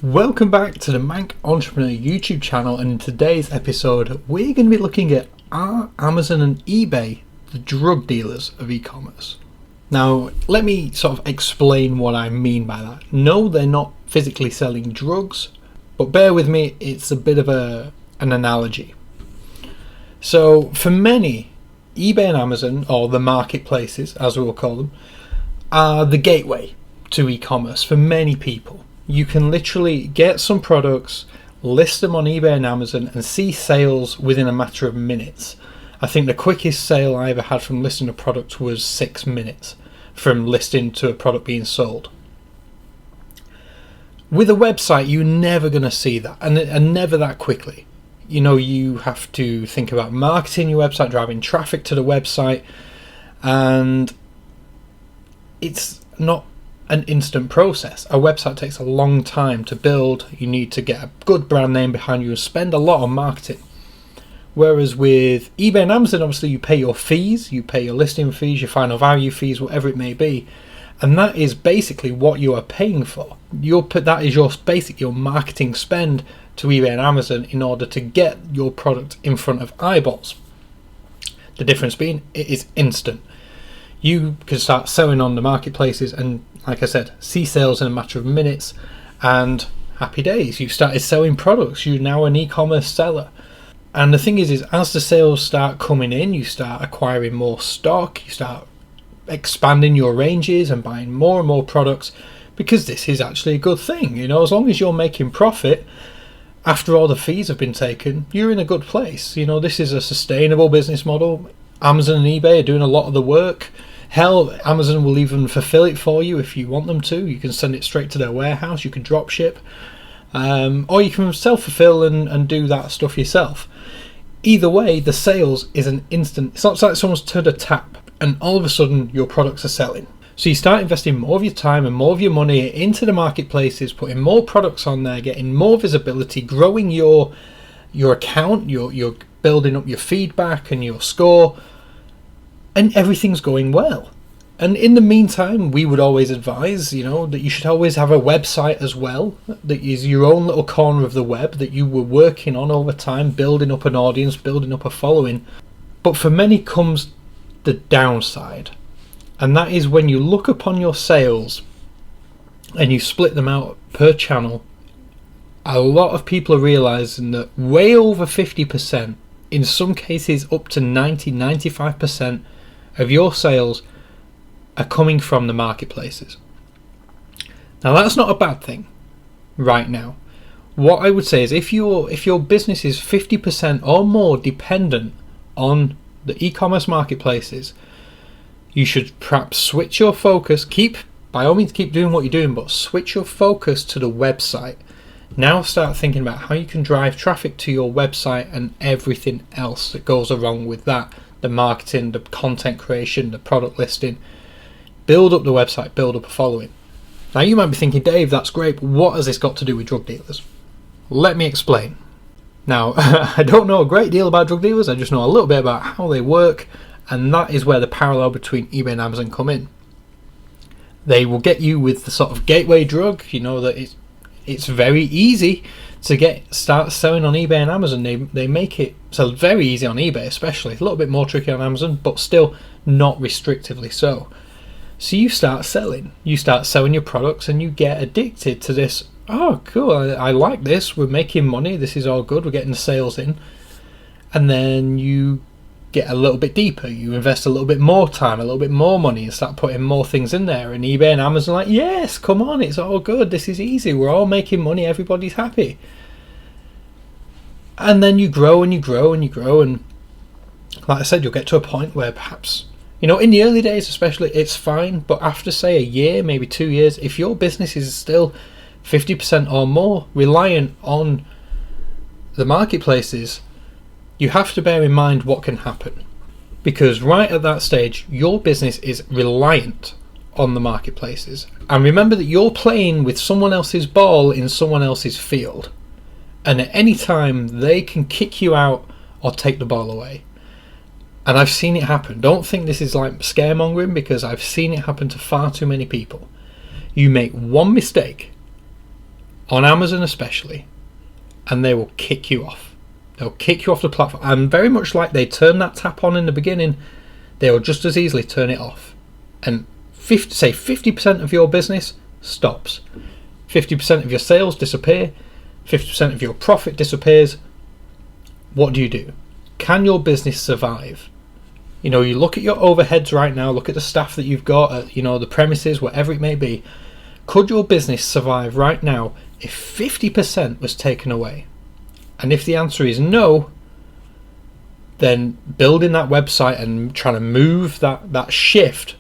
Welcome back to the Manc Entrepreneur YouTube channel, and in today's episode we're going to be looking at are Amazon and eBay the drug dealers of e-commerce. Now let me sort of explain what I mean by that. No, they're not physically selling drugs, but bear with me, it's a bit of an analogy. So for many, eBay and Amazon, or the marketplaces as we will call them, are the gateway to e-commerce for many people. You can literally get some products, list them on eBay and Amazon, and see sales within a matter of minutes. I think the quickest sale I ever had from listing a product was 6 minutes from listing to a product being sold. With a website, you're never going to see that, and never that quickly. You know, you have to think about marketing your website, driving traffic to the website, and it's not an instant process. A website takes a long time to build. You need to get a good brand name behind you and spend a lot on marketing. Whereas with eBay and Amazon, obviously you pay your fees, you pay your listing fees, your final value fees, whatever it may be, and that is basically what you are paying for. That is your marketing spend to eBay and Amazon in order to get your product in front of eyeballs. The difference being it is instant. You can start selling on the marketplaces and, like I said, see sales in a matter of minutes, and happy days. You started selling products. You're now an e-commerce seller. And the thing is as the sales start coming in, you start acquiring more stock, you start expanding your ranges and buying more and more products, because this is actually a good thing. You know, as long as you're making profit after all the fees have been taken, you're in a good place. You know, this is a sustainable business model. Amazon and eBay are doing a lot of the work. Hell, Amazon will even fulfill it for you if you want them to. You can send it straight to their warehouse, you can drop ship, or you can self-fulfill and do that stuff yourself. Either way, the sales is an instant. It's not like someone's turned a tap and all of a sudden your products are selling. So you start investing more of your time and more of your money into the marketplaces, putting more products on there, getting more visibility, growing your account, you're building up your feedback and your score, and everything's going well. And in the meantime, we would always advise, you know, that you should always have a website as well, that is your own little corner of the web that you were working on over time, building up an audience, building up a following. But for many comes the downside, and that is when you look upon your sales and you split them out per channel. A lot of people are realizing that way over 50%, in some cases up to 90-95% of your sales are coming from the marketplaces. Now that's not a bad thing right now. What I would say is if your business is 50% or more dependent on the e-commerce marketplaces, you should perhaps switch your focus. By all means keep doing what you're doing, but switch your focus to the website. Now start thinking about how you can drive traffic to your website and everything else that goes along with that. The marketing, the content creation, the product listing. Build up the website, build up a following. Now you might be thinking, Dave, that's great, but what has this got to do with drug dealers? Let me explain. Now, I don't know a great deal about drug dealers, I just know a little bit about how they work, and that is where the parallel between eBay and Amazon come in. They will get you with the sort of gateway drug, you know, that it's very easy to start selling on eBay and Amazon. They make it so very easy on eBay, especially a little bit more tricky on Amazon, but still not restrictively so. So you start selling your products, and you get addicted to this. Oh, cool! I like this. We're making money. This is all good. We're getting the sales in, and then you get a little bit deeper. You invest a little bit more time, a little bit more money, and start putting more things in there. And eBay and Amazon are like, yes, come on, it's all good. This is easy. We're all making money. Everybody's happy. And then you grow and you grow and you grow. And like I said, you'll get to a point where perhaps, you know, in the early days especially, it's fine. But after, say, a year, maybe 2 years, if your business is still 50% or more reliant on the marketplaces, you have to bear in mind what can happen, because right at that stage your business is reliant on the marketplaces. And remember that you're playing with someone else's ball in someone else's field, and at any time they can kick you out or take the ball away. And I've seen it happen. Don't think this is like scaremongering, because I've seen it happen to far too many people. You make one mistake on Amazon especially, and they will kick you off. They'll kick you off the platform, and very much like they turn that tap on in the beginning, they will just as easily turn it off. And 50% of your business stops. 50% of your sales disappear. 50% of your profit disappears. What do? Can your business survive? You look at your overheads right now, look at the staff that you've got at, the premises, whatever it may be. Could your business survive right now if 50% was taken away? And if the answer is no, then building that website and trying to move that shift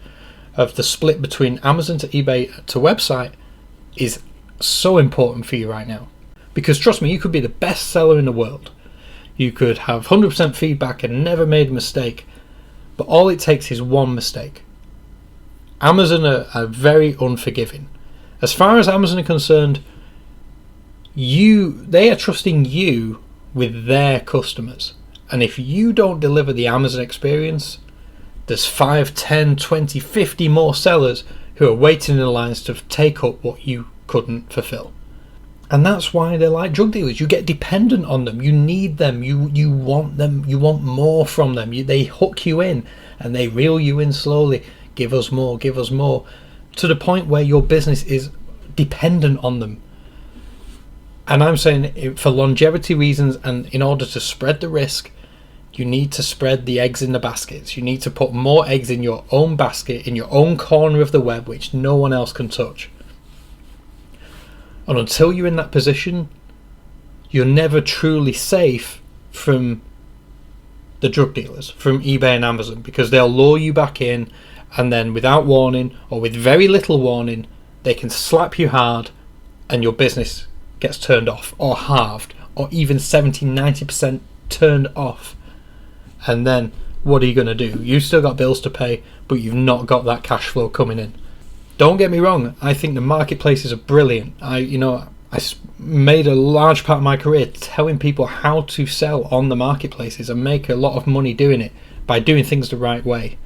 of the split between Amazon to eBay to website is so important for you right now. Because trust me, you could be the best seller in the world. You could have 100% feedback and never made a mistake. But all it takes is one mistake. Amazon are very unforgiving. As far as Amazon are concerned, they are trusting you with their customers. And if you don't deliver the Amazon experience, there's 5, 10, 20, 50 more sellers who are waiting in the lines to take up what you couldn't fulfill. And that's why they're like drug dealers. You get dependent on them. You need them. You want them. You want more from them. They hook you in and they reel you in slowly. Give us more, to the point where your business is dependent on them. And I'm saying, for longevity reasons and in order to spread the risk, you need to spread the eggs in the baskets. You need to put more eggs in your own basket, in your own corner of the web, which no one else can touch. And until you're in that position, you're never truly safe from the drug dealers, from eBay and Amazon, because they'll lure you back in, and then without warning, or with very little warning, they can slap you hard and your business gets turned off, or halved, or even 70-90% turned off. And then what are you going to do? You've still got bills to pay, but you've not got that cash flow coming in. Don't get me wrong, I think the marketplaces are brilliant. I made a large part of my career telling people how to sell on the marketplaces and make a lot of money doing it by doing things the right way.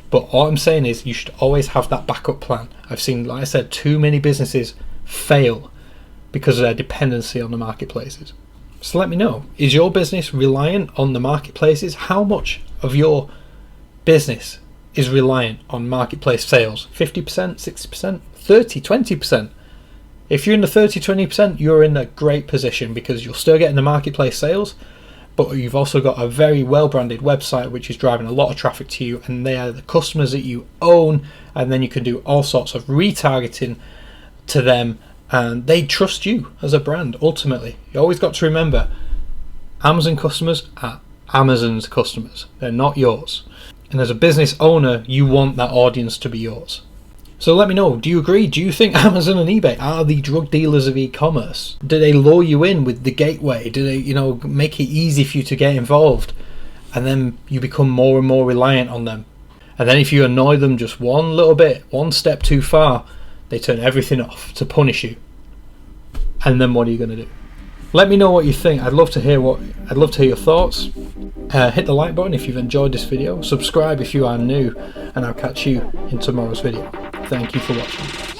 But all I'm saying is you should always have that backup plan. I've seen, like I said, too many businesses fail because of their dependency on the marketplaces. So let me know, is your business reliant on the marketplaces? How much of your business is reliant on marketplace sales? 50%, 60%, 30%, 20%? If you're in the 30-20%, you're in a great position because you're still getting the marketplace sales, but you've also got a very well-branded website which is driving a lot of traffic to you, and they are the customers that you own, and then you can do all sorts of retargeting to them, and they trust you as a brand. Ultimately, you always got to remember, Amazon customers are Amazon's customers. They're not yours. And as a business owner, you want that audience to be yours. So let me know, do you agree? Do you think Amazon and eBay are the drug dealers of e-commerce? Do they lure you in with the gateway? Do they, make it easy for you to get involved? And then you become more and more reliant on them. And then if you annoy them just one little bit, one step too far, they turn everything off to punish you. And then what are you going to do? Let me know what you think. I'd love to hear your thoughts. Hit the like button if you've enjoyed this video. Subscribe if you are new, and I'll catch you in tomorrow's video. Thank you for watching.